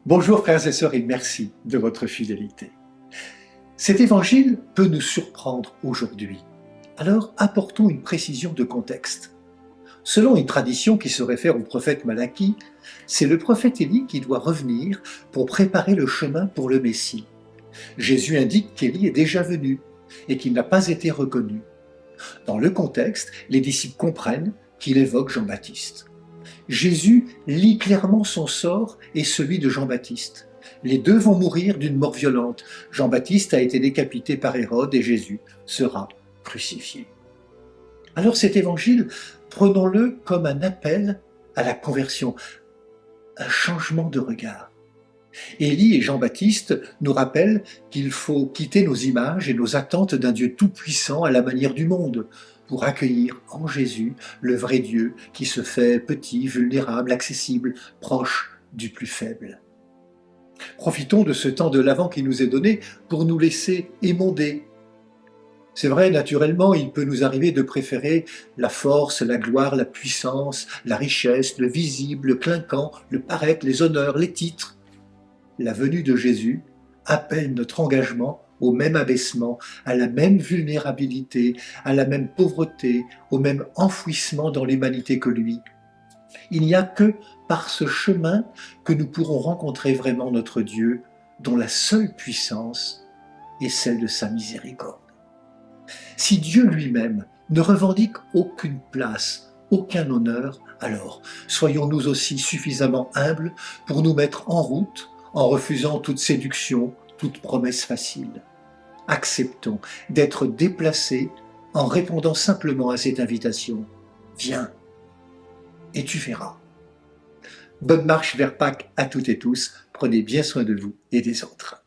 Bonjour frères et sœurs et merci de votre fidélité. Cet évangile peut nous surprendre aujourd'hui. Alors apportons une précision de contexte. Selon une tradition qui se réfère au prophète Malachie, c'est le prophète Élie qui doit revenir pour préparer le chemin pour le Messie. Jésus indique qu'Élie est déjà venu et qu'il n'a pas été reconnu. Dans le contexte, les disciples comprennent qu'il évoque Jean-Baptiste. Jésus lit clairement son sort et celui de Jean-Baptiste. Les deux vont mourir d'une mort violente. Jean-Baptiste a été décapité par Hérode et Jésus sera crucifié. Alors cet évangile, prenons-le comme un appel à la conversion, un changement de regard. Élie et Jean-Baptiste nous rappellent qu'il faut quitter nos images et nos attentes d'un Dieu tout-puissant à la manière du monde pour accueillir en Jésus le vrai Dieu qui se fait petit, vulnérable, accessible, proche du plus faible. Profitons de ce temps de l'Avent qui nous est donné pour nous laisser émonder. C'est vrai, naturellement, il peut nous arriver de préférer la force, la gloire, la puissance, la richesse, le visible, le clinquant, le paraître, les honneurs, les titres. La venue de Jésus appelle notre engagement au même abaissement, à la même vulnérabilité, à la même pauvreté, au même enfouissement dans l'humanité que lui. Il n'y a que par ce chemin que nous pourrons rencontrer vraiment notre Dieu, dont la seule puissance est celle de sa miséricorde. Si Dieu lui-même ne revendique aucune place, aucun honneur, alors soyons nous aussi suffisamment humbles pour nous mettre en route en refusant toute séduction, toute promesse facile. Acceptons d'être déplacés en répondant simplement à cette invitation. Viens et tu verras. Bonne marche vers Pâques à toutes et tous. Prenez bien soin de vous et des autres.